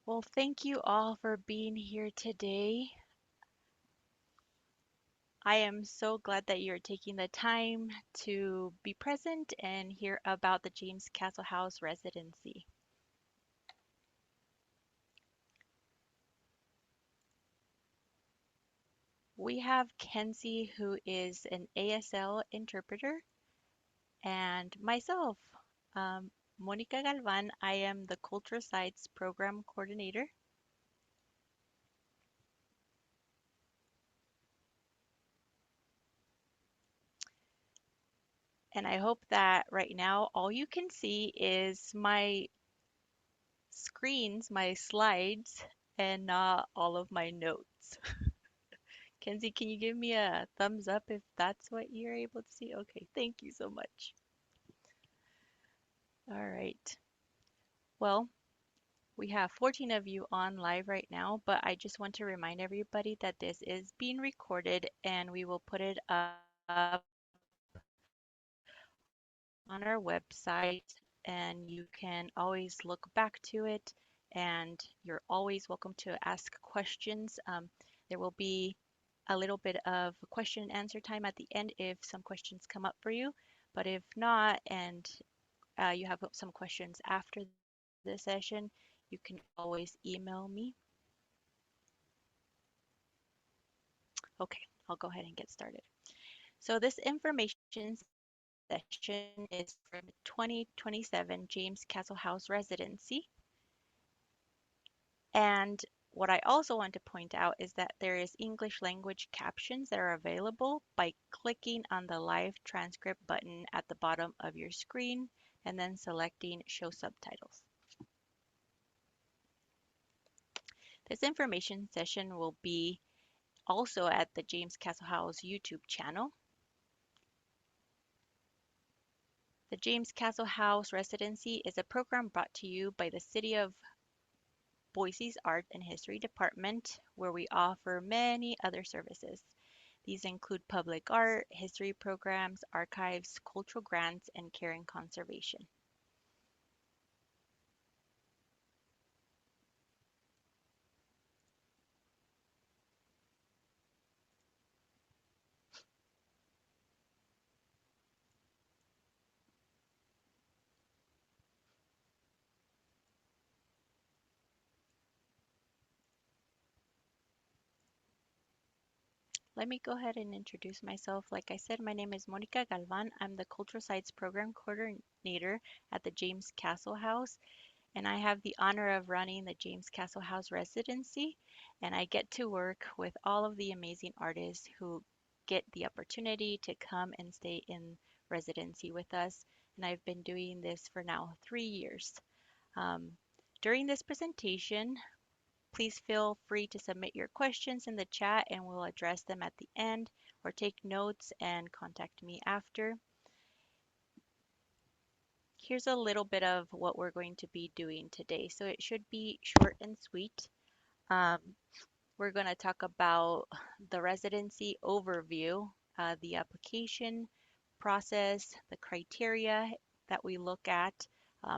Well, thank you all for being here today. I am so glad that you're taking the time to be present and hear about the James Castle House residency. We have Kenzie, who is an ASL interpreter, and myself, um, Monica Galvan. I am the Cultural Sites Program Coordinator. And I hope that right now all you can see is my screens, my slides, and not all of my notes. Kenzie, can you give me a thumbs up if that's what you're able to see? Okay, thank you so much. All right. Well, we have 14 of you on live right now, but I just want to remind everybody that this is being recorded and we will put it up on our website and you can always look back to it and you're always welcome to ask questions. There will be a little bit of question and answer time at the end if some questions come up for you. But if not, and you have some questions after the session, you can always email me. Okay, I'll go ahead and get started. So this information session is for the 2027 James Castle House residency. And what I also want to point out is that there is English language captions that are available by clicking on the live transcript button at the bottom of your screen and then selecting show subtitles. This information session will be also at the James Castle House YouTube channel. The James Castle House Residency is a program brought to you by the City of Boise's Art and History Department, where we offer many other services. These include public art, history programs, archives, cultural grants, and care and conservation. Let me go ahead and introduce myself. Like I said, my name is Monica Galvan. I'm the Cultural Sites Program Coordinator at the James Castle House, and I have the honor of running the James Castle House Residency. And I get to work with all of the amazing artists who get the opportunity to come and stay in residency with us. And I've been doing this for now 3 years. Um, During this presentation, please feel free to submit your questions in the chat and we'll address them at the end or take notes and contact me after. Here's a little bit of what we're going to be doing today. So it should be short and sweet. Um, we're going to talk about the residency overview, the application process, the criteria that we look at,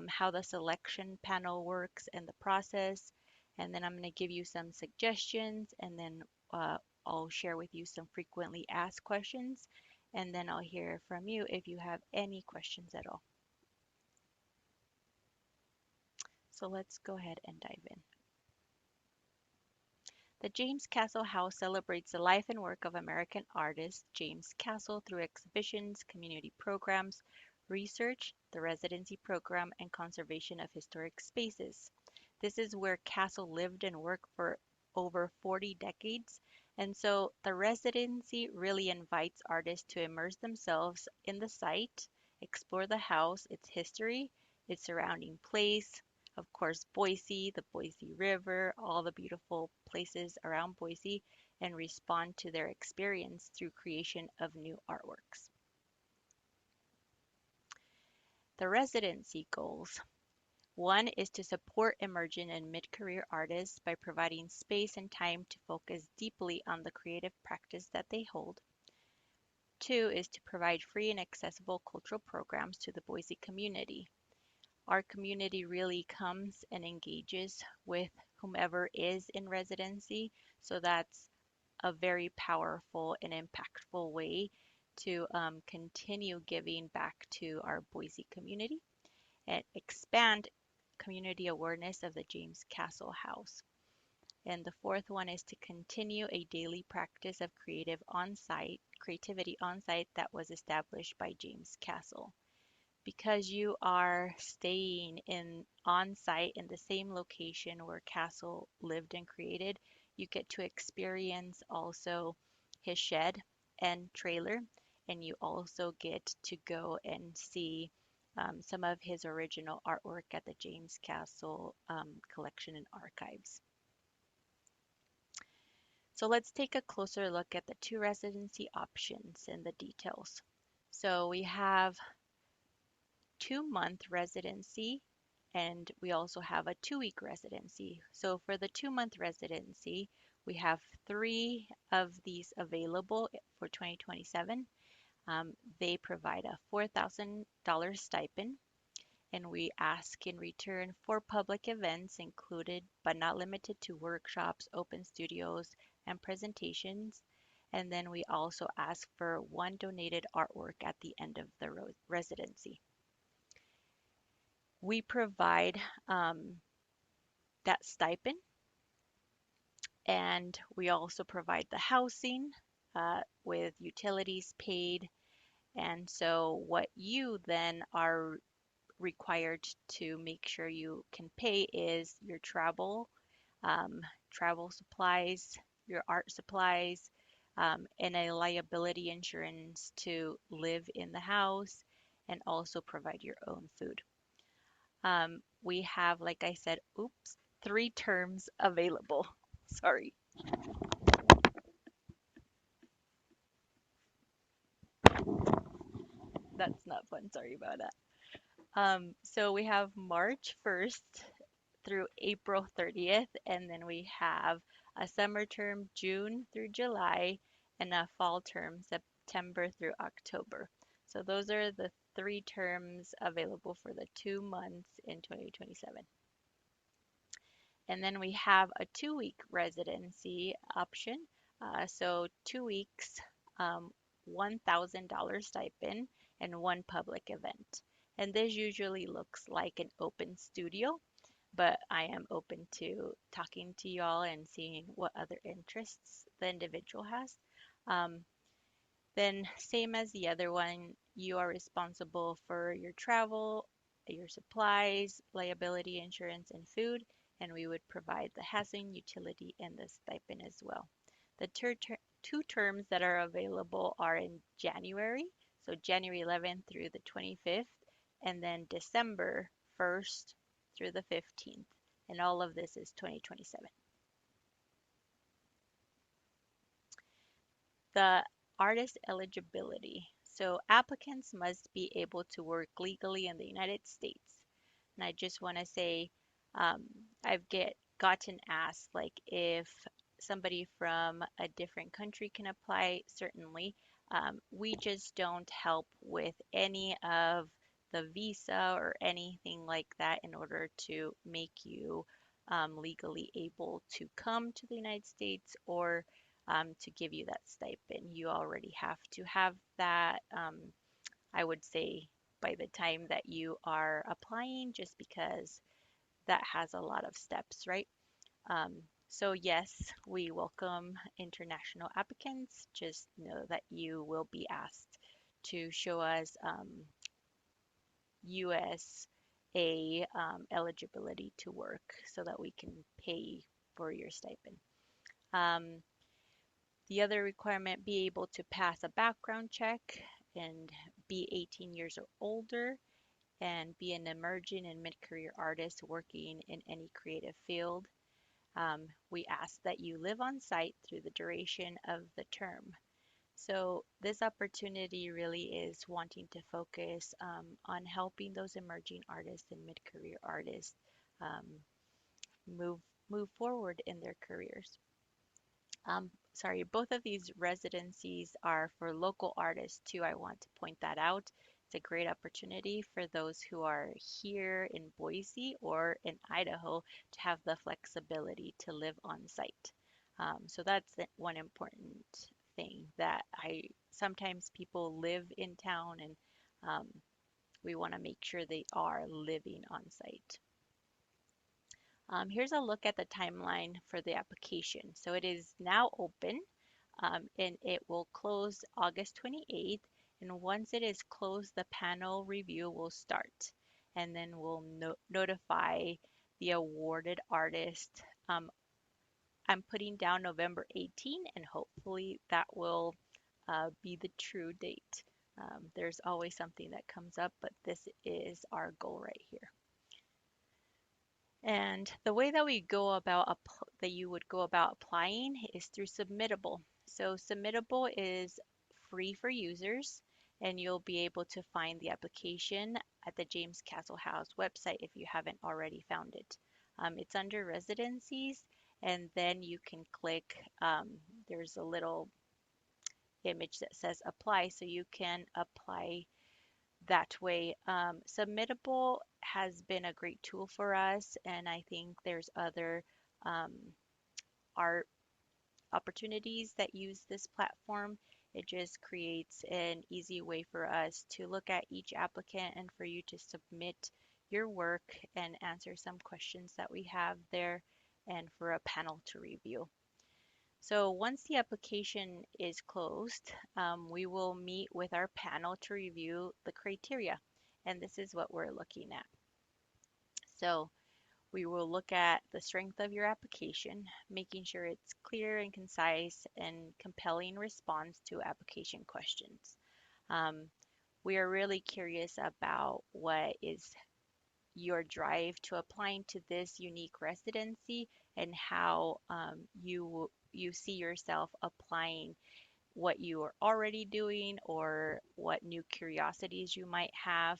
how the selection panel works and the process. And then I'm going to give you some suggestions and then I'll share with you some frequently asked questions. And then I'll hear from you if you have any questions at all. So let's go ahead and dive in. The James Castle House celebrates the life and work of American artist James Castle through exhibitions, community programs, research, the residency program, and conservation of historic spaces. This is where Castle lived and worked for over 40 decades, and so the residency really invites artists to immerse themselves in the site, explore the house, its history, its surrounding place, of course, Boise, the Boise River, all the beautiful places around Boise, and respond to their experience through creation of new artworks. The residency goals. One is to support emerging and mid-career artists by providing space and time to focus deeply on the creative practice that they hold. Two is to provide free and accessible cultural programs to the Boise community. Our community really comes and engages with whomever is in residency. So that's a very powerful and impactful way to continue giving back to our Boise community and expand community awareness of the James Castle House. And the fourth one is to continue a daily practice of creativity on site that was established by James Castle. Because you are staying in on site in the same location where Castle lived and created, you get to experience also his shed and trailer, and you also get to go and see some of his original artwork at the James Castle collection and archives. So let's take a closer look at the two residency options and the details. So we have 2 month residency and we also have a 2 week residency. So for the 2 month residency, we have three of these available for 2027. They provide a $4,000 stipend, and we ask in return for public events included but not limited to workshops, open studios, and presentations. And then we also ask for one donated artwork at the end of the residency. We provide that stipend, and we also provide the housing with utilities paid. And so, what you then are required to make sure you can pay is your um, travel supplies, your art supplies, and a liability insurance to live in the house, and also provide your own food. We have, like I said, oops, three terms available. Sorry, that's not fun. Sorry about that. So we have March 1st through April 30th, and then we have a summer term June through July, and a fall term September through October. So those are the three terms available for the 2 months in 2027. And then we have a 2 week residency option. So 2 weeks, $1,000 stipend, and one public event. And this usually looks like an open studio, but I am open to talking to y'all and seeing what other interests the individual has. Um, then, same as the other one, you are responsible for your travel, your supplies, liability insurance, and food, and we would provide the housing, utility, and the stipend as well. The two terms that are available are in January, so January 11th through the 25th, and then December 1st through the 15th. And all of this is 2027. The artist eligibility. So applicants must be able to work legally in the United States. And I just want to say, um, gotten asked like if somebody from a different country can apply. Certainly, we just don't help with any of the visa or anything like that in order to make you legally able to come to the United States or to give you that stipend. You already have to have that. I would say by the time that you are applying, just because that has a lot of steps, right? Um, so yes, we welcome international applicants. Just know that you will be asked to show us USA eligibility to work so that we can pay for your stipend. Um, the other requirement, be able to pass a background check and be 18 years or older and be an emerging and mid-career artist working in any creative field. We ask that you live on site through the duration of the term. So this opportunity really is wanting to focus on helping those emerging artists and mid-career artists um, move move forward in their careers. Sorry, both of these residencies are for local artists too. I want to point that out. It's a great opportunity for those who are here in Boise or in Idaho to have the flexibility to live on site. So that's one important thing that I sometimes people live in town and um, we want to make sure they are living on site. Here's a look at the timeline for the application. So it is now open and it will close August 28th. And once it is closed, the panel review will start. And then we'll notify the awarded artist. Um, I'm putting down November 18, and hopefully that will be the true date. There's always something that comes up, but this is our goal right here. And the way that we go about that you would go about applying is through Submittable. So Submittable is free for users, and you'll be able to find the application at the James Castle House website if you haven't already found it. It's under residencies, and then you can click. There's a little image that says apply, so you can apply that way. Submittable has been a great tool for us, and I think there's other um, art opportunities that use this platform. It just creates an easy way for us to look at each applicant and for you to submit your work and answer some questions that we have there and for a panel to review. So once the application is closed, we will meet with our panel to review the criteria. And this is what we're looking at. So we will look at the strength of your application, making sure it's clear and concise and compelling response to application questions. Um, we are really curious about what is your drive to applying to this unique residency and how you see yourself applying what you are already doing or what new curiosities you might have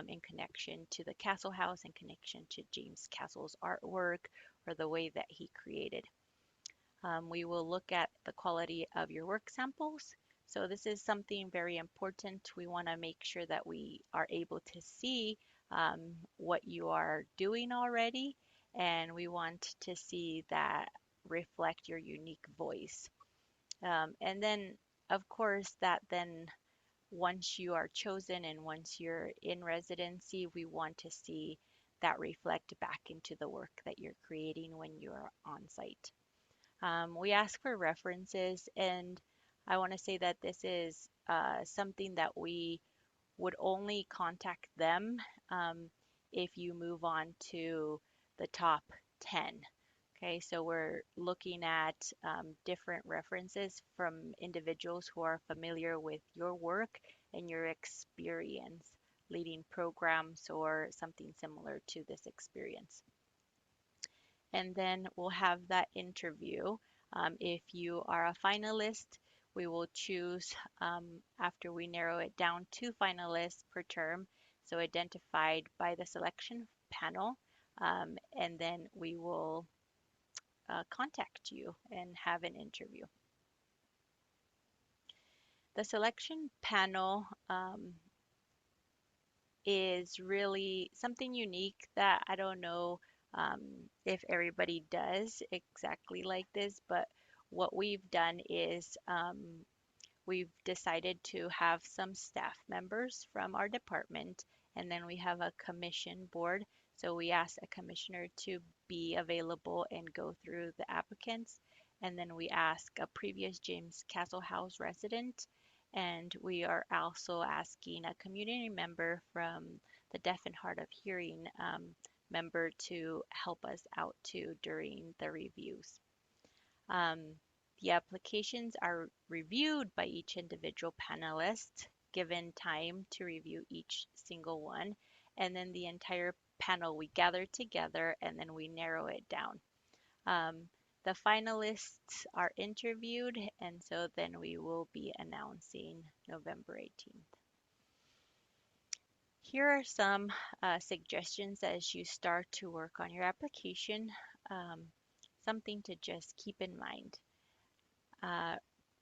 in connection to the Castle House, in connection to James Castle's artwork or the way that he created. We will look at the quality of your work samples. So this is something very important. We want to make sure that we are able to see what you are doing already, and we want to see that reflect your unique voice. And then, of course, that then once you are chosen and once you're in residency, we want to see that reflect back into the work that you're creating when you're on site. We ask for references, and I want to say that this is something that we would only contact them if you move on to the top 10. Okay, so we're looking at different references from individuals who are familiar with your work and your experience leading programs or something similar to this experience. And then we'll have that interview. If you are a finalist, we will choose after we narrow it down two finalists per term, so identified by the selection panel, and then we will contact you and have an interview. The selection panel is really something unique that I don't know um, if everybody does exactly like this, but what we've done is we've decided to have some staff members from our department, and then we have a commission board. So we ask a commissioner to be available and go through the applicants. And then we ask a previous James Castle House resident. And we are also asking a community member from the Deaf and Hard of Hearing member to help us out too during the reviews. Um, the applications are reviewed by each individual panelist, given time to review each single one, and then the entire panel we gather together and then we narrow it down. The finalists are interviewed, and so then we will be announcing November 18th. Here are some suggestions as you start to work on your application, something to just keep in mind. Uh,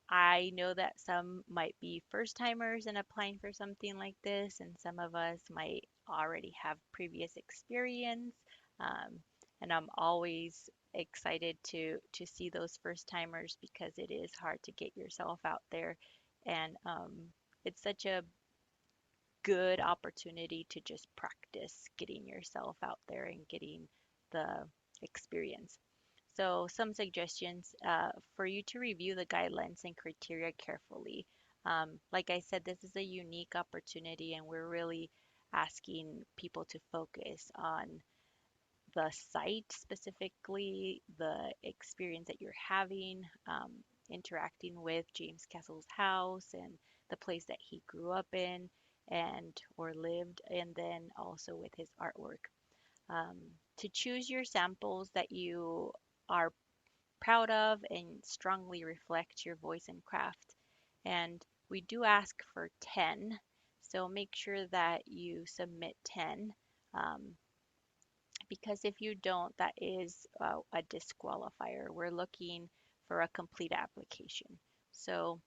I know that some might be first timers in applying for something like this, and some of us might already have previous experience. Um, and I'm always excited to see those first timers because it is hard to get yourself out there, and it's such a good opportunity to just practice getting yourself out there and getting the experience. So, some suggestions for you to review the guidelines and criteria carefully. Like I said, this is a unique opportunity, and we're really asking people to focus on the site specifically, the experience that you're having, interacting with James Castle's house and the place that he grew up in and or lived, and then also with his artwork. Um, to choose your samples that you are proud of and strongly reflect your voice and craft. And we do ask for 10, so make sure that you submit 10. Um, because if you don't, that is a disqualifier. We're looking for a complete application. So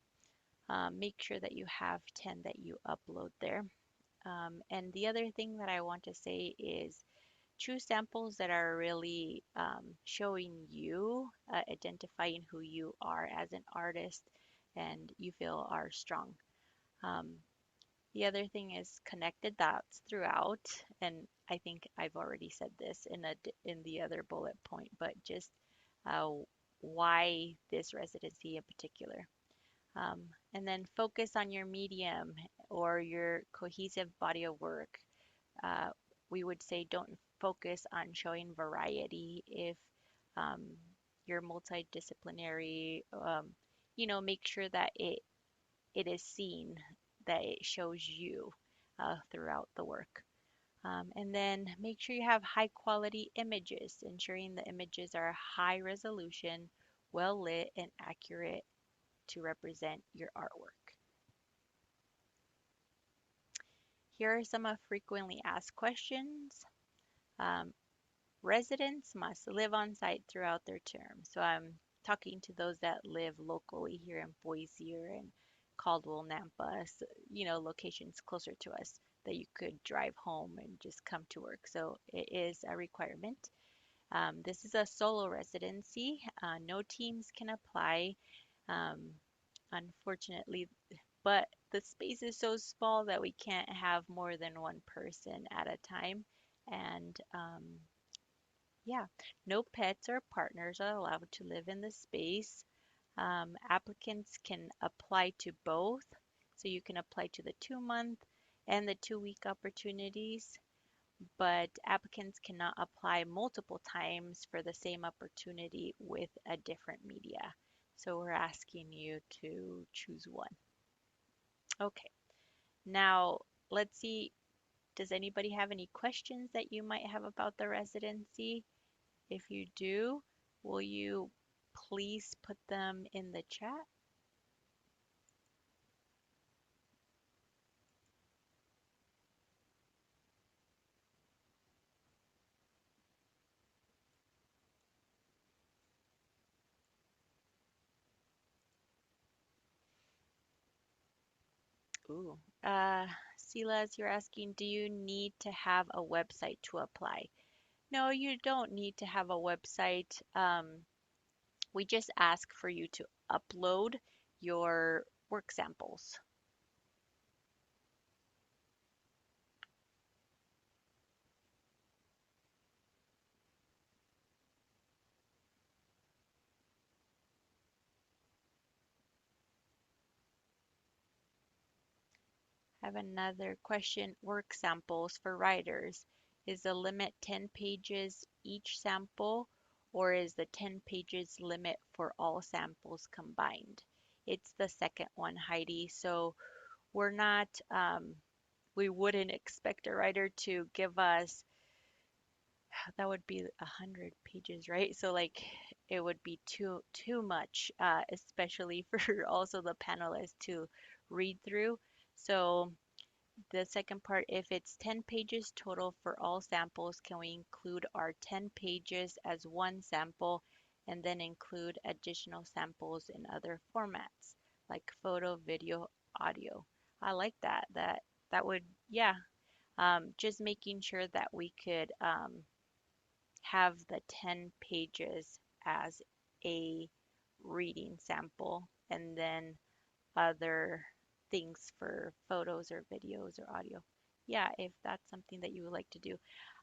make sure that you have 10 that you upload there. And the other thing that I want to say is choose samples that are really showing you, identifying who you are as an artist and you feel are strong. Um, the other thing is connected dots throughout, and I think I've already said this in the other bullet point, but just uh, why this residency in particular. And then focus on your medium or your cohesive body of work. Uh, we would say don't focus on showing variety if um, you're multidisciplinary. Make sure that it is seen, that it shows you throughout the work. And then make sure you have high quality images, ensuring the images are high resolution, well lit, and accurate to represent your artwork. Here are some of frequently asked questions. Um, Residents must live on site throughout their term. So I'm talking to those that live locally here in Boise or in Caldwell, Nampa, locations closer to us that you could drive home and just come to work. So it is a requirement. This is a solo residency. No teams can apply, um, unfortunately, but the space is so small that we can't have more than one person at a time. And yeah, no pets or partners are allowed to live in the space. Applicants can apply to both. So you can apply to the 2 month and the 2 week opportunities, but applicants cannot apply multiple times for the same opportunity with a different media. So we're asking you to choose one. Okay, now let's see. Does anybody have any questions that you might have about the residency? If you do, will you please put them in the chat? Ooh. Silas, you're asking, do you need to have a website to apply? No, you don't need to have a website. We just ask for you to upload your work samples. I have another question. Work samples for writers. Is the limit 10 pages each sample, or is the 10 pages limit for all samples combined? It's the second one, Heidi. So we're not, we wouldn't expect a writer to give us, that would be 100 pages, right? So like it would be too much, especially for also the panelists to read through. So the second part, if it's 10 pages total for all samples, can we include our 10 pages as one sample and then include additional samples in other formats? like photo, video, audio. I like that. That would, yeah. Just making sure that we could have the 10 pages as a reading sample and then other things for photos or videos or audio. Yeah, if that's something that you would like to do.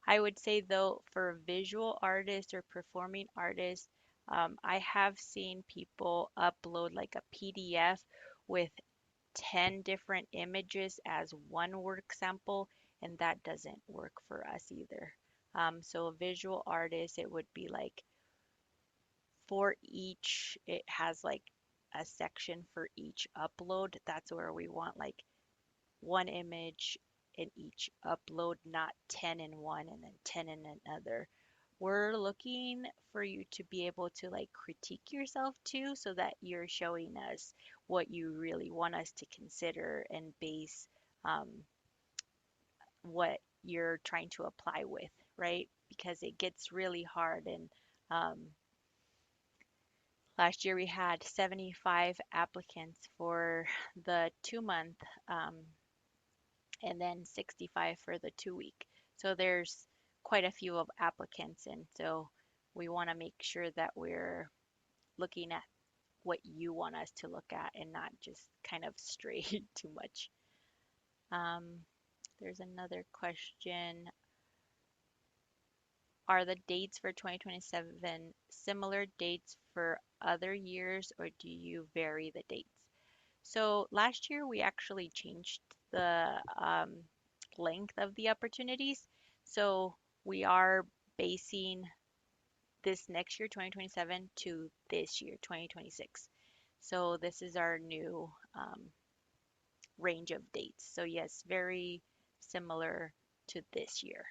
I would say though, for visual artists or performing artists, I have seen people upload like a PDF with 10 different images as one work sample, and that doesn't work for us either. So a visual artist, it would be like for each, it has like a section for each upload. That's where we want like one image in each upload, not 10 in one and then 10 in another. We're looking for you to be able to like critique yourself too, so that you're showing us what you really want us to consider and base um, what you're trying to apply with, right? Because it gets really hard. And last year we had 75 applicants for the 2 month, um, and then 65 for the 2 week. So there's quite a few of applicants, and so we want to make sure that we're looking at what you want us to look at and not just kind of stray too much. Um, there's another question. Are the dates for 2027 similar dates for other years, or do you vary the dates? So last year we actually changed the length of the opportunities. So we are basing this next year, 2027, to this year, 2026. So this is our new range of dates. So yes, very similar to this year,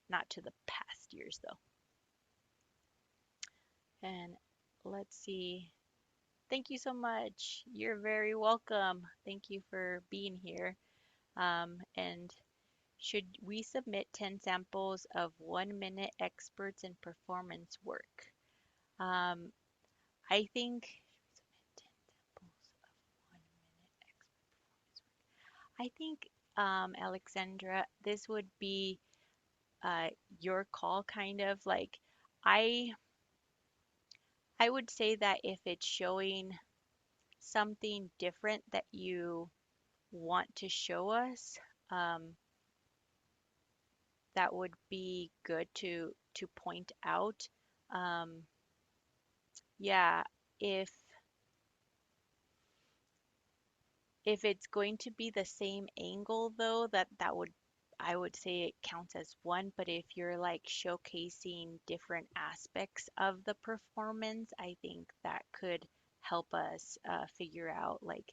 not to the past years though. And let's see. Thank you so much. You're very welcome. Thank you for being here. And should we submit 10 samples of 1 minute experts in performance work? Um, I think I think Alexandra, this would be your call kind of like I I would say that if it's showing something different that you want to show us, um, that would be good to point out. Um, yeah, if if it's going to be the same angle though, that would I would say it counts as one, but if you're like showcasing different aspects of the performance, I think that could help us figure out like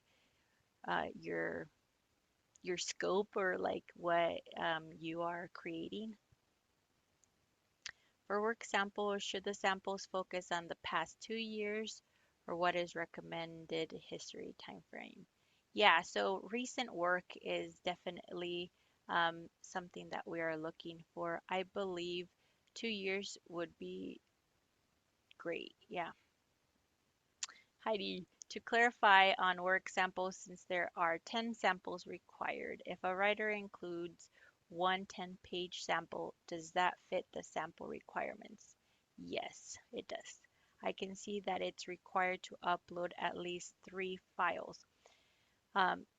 your scope or like what you are creating. For work samples, should the samples focus on the past 2 years or what is recommended history time frame? Yeah, so recent work is definitely something that we are looking for. I believe 2 years would be great. Yeah. Heidi, to clarify on work samples, since there are 10 samples required, if a writer includes one 10-page sample, does that fit the sample requirements? Yes, it does. I can see that it's required to upload at least 3 files.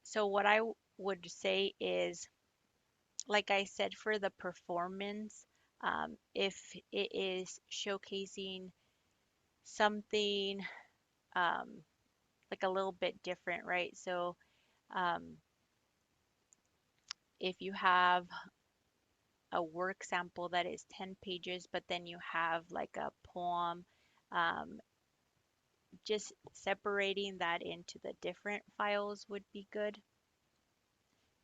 So what I would say is, like I said, for the performance, if it is showcasing something um, like a little bit different, right? So um, if you have a work sample that is 10 pages, but then you have like a poem, um, just separating that into the different files would be good.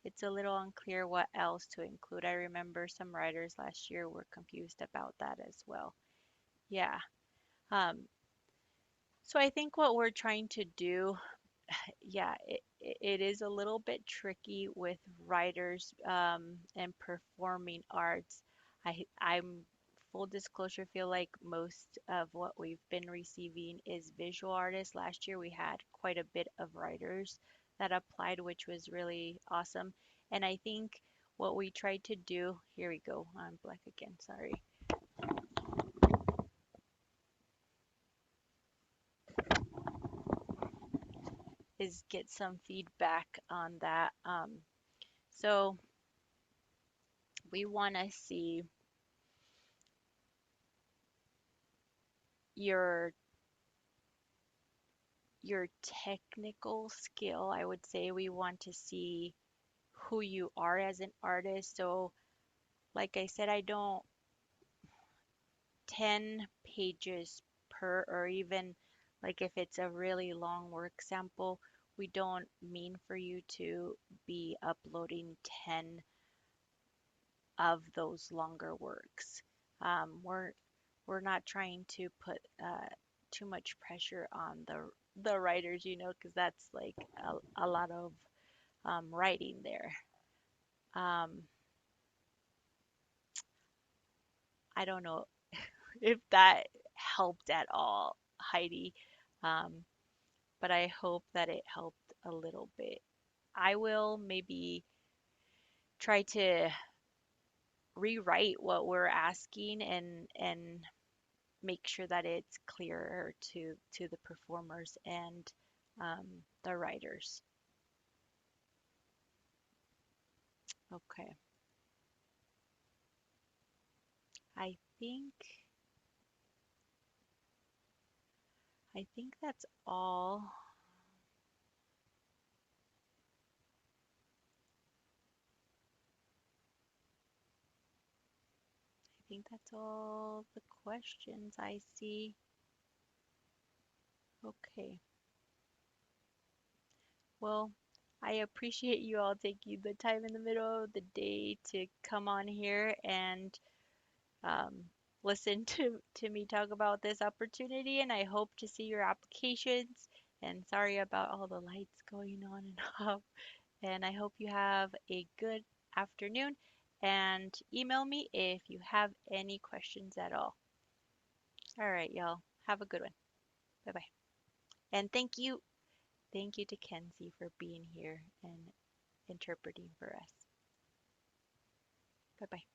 It's a little unclear what else to include. I remember some writers last year were confused about that as well. Yeah. Um, so I think what we're trying to do, yeah, it is a little bit tricky with writers and performing arts. I'm full disclosure, feel like most of what we've been receiving is visual artists. Last year we had quite a bit of writers that applied, which was really awesome. And I think what we tried to do, here we go, I'm black again, sorry, is get some feedback on that. So we want to see your your technical skill. I would say we want to see who you are as an artist. So, like I said, I don't 10 pages per, or even like if it's a really long work sample, we don't mean for you to be uploading 10 of those longer works. We're not trying to put too much pressure on the writers, because that's like a lot of writing there. Um, I don't know if that helped at all, Heidi, um, but I hope that it helped a little bit. I will maybe try to rewrite what we're asking and make sure that it's clearer to the performers and the writers. Okay, I think I think that's all. I think that's all the questions I see. Okay. Well, I appreciate you all taking the time in the middle of the day to come on here and um, listen to me talk about this opportunity. And I hope to see your applications. And sorry about all the lights going on and off. And I hope you have a good afternoon. And email me if you have any questions at all. All right, y'all. Have a good one. Bye bye. And thank you to Kenzie for being here and interpreting for us. Bye bye.